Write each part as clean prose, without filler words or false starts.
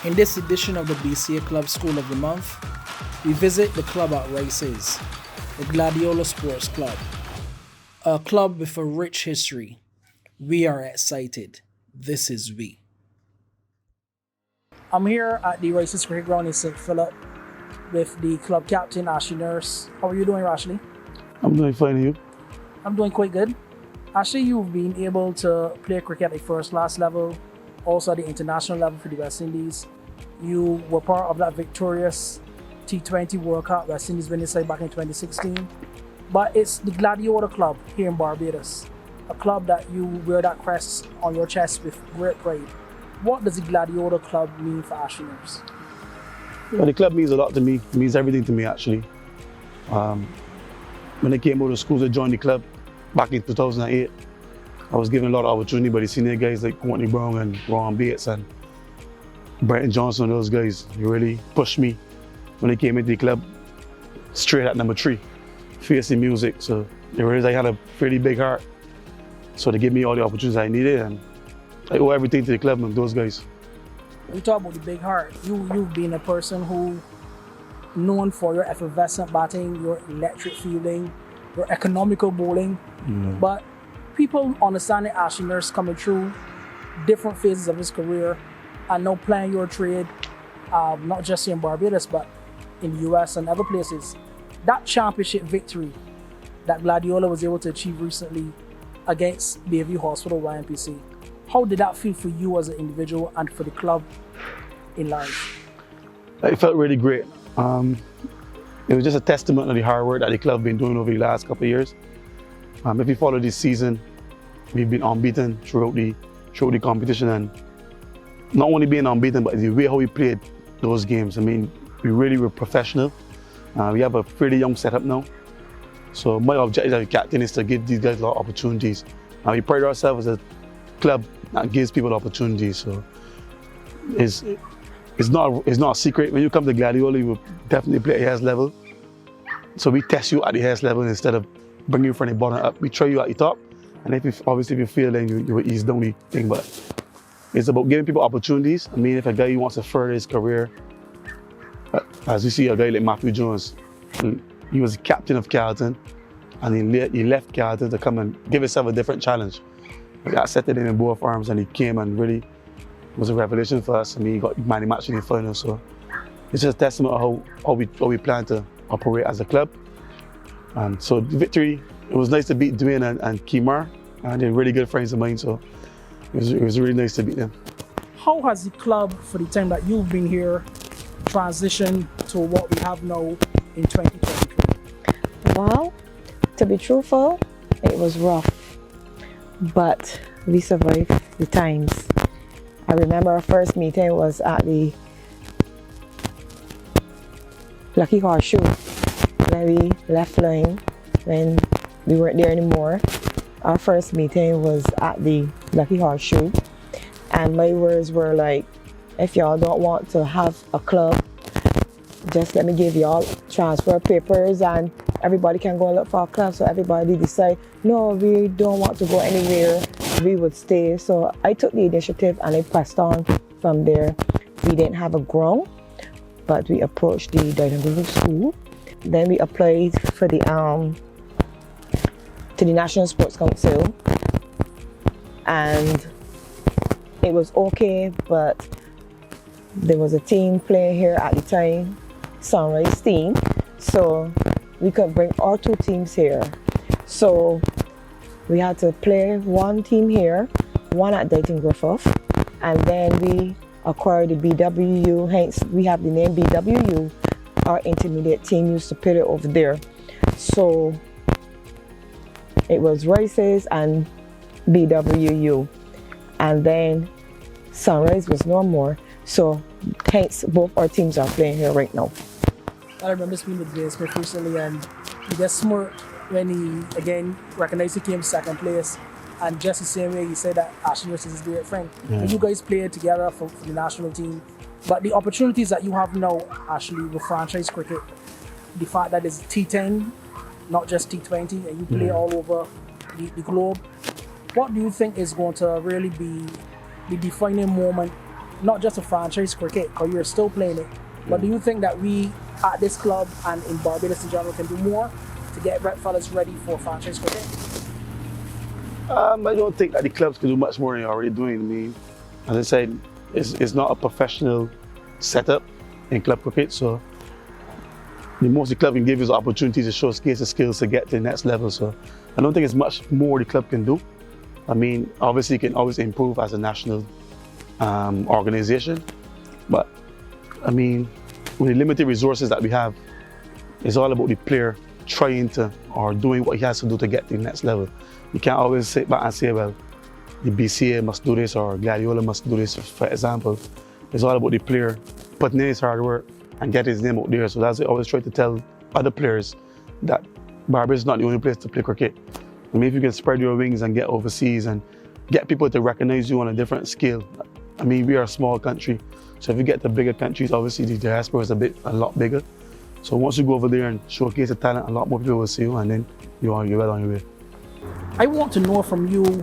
In this edition of the BCA Club School of the Month, we visit the club at Rice's, the Gladiola Sports Club, a club with a rich history. We are excited. This is we. I'm here at the Rice's Cricket Ground in St. Philip with the club captain, Ashley Nurse. How are you doing, Ashley? I'm doing fine, you? I'm doing quite good. Ashley, you've been able to play cricket at the first class level, also at the international level for the West Indies. You were part of that victorious T20 World Cup West Indies winning side back in 2016. But it's the Gladiola Club here in Barbados, a club that you wear that crest on your chest with great pride. What does the Gladiola Club mean for Ashley Nurse? Well, the club means a lot to me. It means everything to me, actually. When I came out of school to join the club back in 2008, I was given a lot of opportunity by the senior guys like Courtney Brown and Ron Bates and Brenton Johnson. Those guys really pushed me when they came into the club straight at number 3, facing music. So they realized I had a pretty big heart. So they gave me all the opportunities I needed, and I owe everything to the club and those guys. We talk about the big heart. You've been a person who known for your effervescent batting, your electric fielding, your economical bowling. But people understand that Ashley Nurse coming through different phases of his career and now playing your trade, not just here in Barbados, but in the US and other places. That championship victory that Gladiola was able to achieve recently against Bayview Hospital YMPC, how did that feel for you as an individual and for the club in large? It felt really great. It was just a testament to the hard work that the club been doing over the last couple of years. If you follow this season, we've been unbeaten throughout the competition, and not only being unbeaten, but the way how we played those games. I mean, we really were professional. We have a pretty young setup now. So my objective as a captain is to give these guys a lot of opportunities. We pride ourselves as a club that gives people opportunities. So it's not a secret. When you come to Gladiola, you will definitely play at the highest level. So we test you at the highest level instead of bringing you from the bottom up. We try you at the top, and if you feel, then you will ease the only thing. But it's about giving people opportunities. I mean, if a guy wants to further his career, as you see a guy like Matthew Jones, he was captain of Carlton, and he left Carlton to come and give himself a different challenge. He accepted him in both arms, and he came and really was a revelation for us. I mean, he got man of the match in the final, so it's just a testament of how we plan to operate as a club. And so the victory, it was nice to beat Dwayne and Kimar, and they're really good friends of mine, so it was really nice to beat them. How has the club, for the time that you've been here, transitioned to what we have now in 2023? Well, to be truthful, it was rough, but we survived the times. I remember our first meeting was at the Lucky Horseshoe when we left line, when we weren't there anymore. Our first meeting was at the Lucky Horseshoe, and my words were like, if y'all don't want to have a club, just let me give y'all transfer papers and everybody can go and look for a club. So everybody decided, no, we don't want to go anywhere, we would stay. So I took the initiative and I pressed on from there. We didn't have a ground, but we approached the Gladiola School. Then we applied for the to the National Sports Council, and it was okay, but there was a team playing here at the time, Sunrise team, so we could bring our 2 teams here. So we had to play one team here, one at Dighton Griffith, and then we acquired the BWU, hence we have the name BWU. Our intermediate team used to play it over there. So it was Rice's and BWU, and then Sunrise was no more. So hence both our teams are playing here right now. I remember speaking with Jay Smith recently, and he just smirked when he again recognized he came second place, and just the same way he said that Ashley Nurse is his great friend. And you guys played together for the national team, but the opportunities that you have now, Ashley, with franchise cricket, the fact that it's T10, not just T20, and you play all over the globe, what do you think is going to really be the defining moment not just a franchise cricket, because you're still playing it, but do you think that we at this club and in Barbados in general can do more to get fellas ready for franchise cricket? I don't think that the clubs can do much more than they're already doing. I mean, as I said, it's not a professional setup in club cricket, so the most the club can give is opportunities to showcase the skills to get to the next level. So I don't think it's much more the club can do. I mean, obviously you can always improve as a national organization, but I mean, with the limited resources that we have, it's all about the player trying to or doing what he has to do to get to the next level. You can't always sit back and say, well, the BCA must do this or Gladiola must do this, for example. It's all about the player putting in his hard work and get his name out there. So that's what I always try to tell other players, that Barbados is not the only place to play cricket. I mean, if you can spread your wings and get overseas and get people to recognize you on a different scale. I mean, we are a small country, so if you get to bigger countries, obviously the diaspora is a lot bigger. So once you go over there and showcase the talent, a lot more people will see you, and then you're well on your way. I want to know from you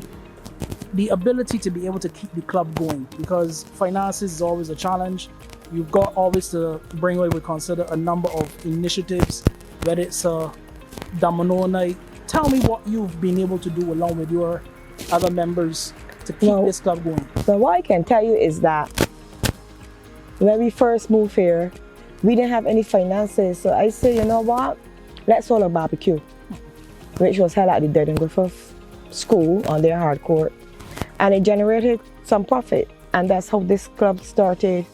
the ability to be able to keep the club going, because finances is always a challenge. You've got always to bring what we consider a number of initiatives, whether it's a domino night. Tell me what you've been able to do along with your other members to keep this club going. So what I can tell you is that when we first moved here, we didn't have any finances. So I said, you know what, let's hold a barbecue, which was held at the Dead and Griffith School on their hard court. And it generated some profit. And that's how this club started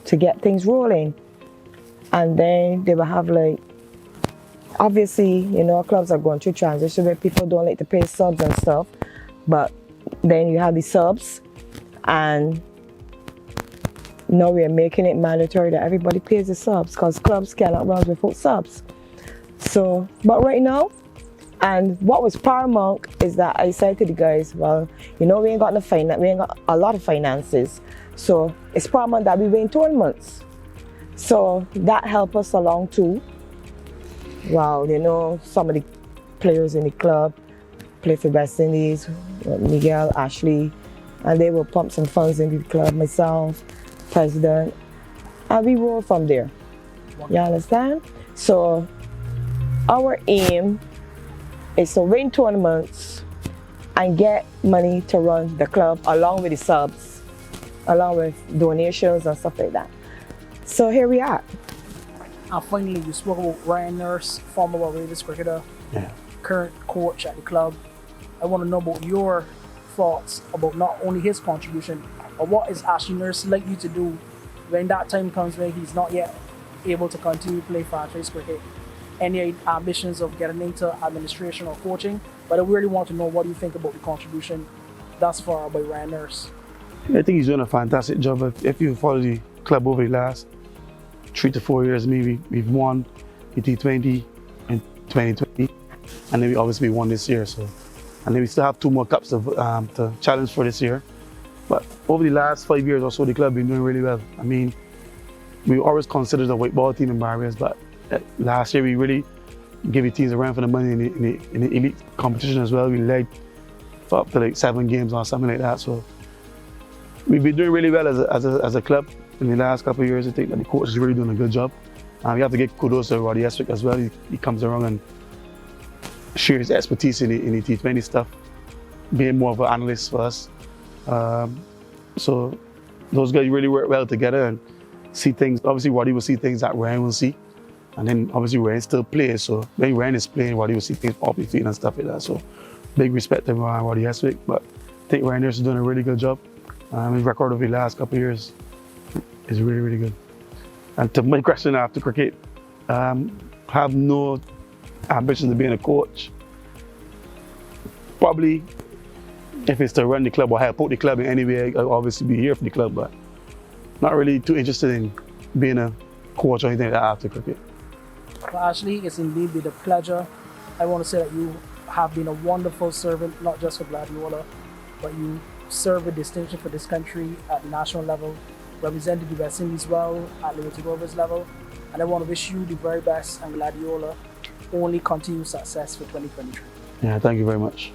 to get things rolling. And then they will have like, obviously, you know, clubs are going through transition where people don't like to pay subs and stuff. But then you have the subs, and now we're making it mandatory that everybody pays the subs, because clubs cannot run without subs. So, but right now, and what was paramount is that I said to the guys, well, you know, we ain't got a lot of finances, so it's paramount that we win tournaments. So that helped us along too. Well, you know, some of the players in the club play for West Indies, Miguel, Ashley, and they will pump some funds into the club, myself, president, and we roll from there. You understand? So our aim is to win tournaments and get money to run the club along with the subs, along with donations and stuff like that. So here we are. And finally, you spoke about Ryan Nurse, former Barbados cricketer, current coach at the club. I want to know about your thoughts about not only his contribution, but what is Ashley Nurse like you to do when that time comes when he's not yet able to continue to play franchise cricket? Any ambitions of getting into administration or coaching? But I really want to know what you think about the contribution thus far by Ryan Nurse. I think he's doing a fantastic job. If you follow the club over the last 3 to 4 years, maybe we've won the T20 in 2020, and then we obviously won this year. So, and then we still have 2 more cups to challenge for this year. But over the last 5 years or so, the club has been doing really well. I mean, we always considered a white ball team in Barbados, but last year we really gave the teams a run for the money in the elite competition as well. We led for up to like 7 games or something like that. So we've been doing really well as a club in the last couple of years. I think that the coach is really doing a good job. We have to give kudos to Roddy Eswick as well. He comes around and shares expertise in the T20 stuff, being more of an analyst for us. So those guys really work well together and see things. Obviously, Roddy will see things that Ryan will see. And then obviously Ryan still plays, so when Ryan is playing, Roddy will see things off the field and stuff like that. So big respect to Roddy Eswick, but I think Ryan Nurse is doing a really good job. His record over the last couple of years is really, really good. And to my question after cricket, have no ambition to being a coach. Probably, if it's to run the club or help out the club in any way, I'll obviously be here for the club, but not really too interested in being a coach or anything like that after cricket. Well, Ashley, it's indeed been a pleasure. I want to say that you have been a wonderful servant, not just for Gladiola, but you serve with distinction for this country at the national level, represented the West Indies well at Liberty Rovers level, and I want to wish you the very best and Gladiola only continued success for 2023. Yeah, thank you very much.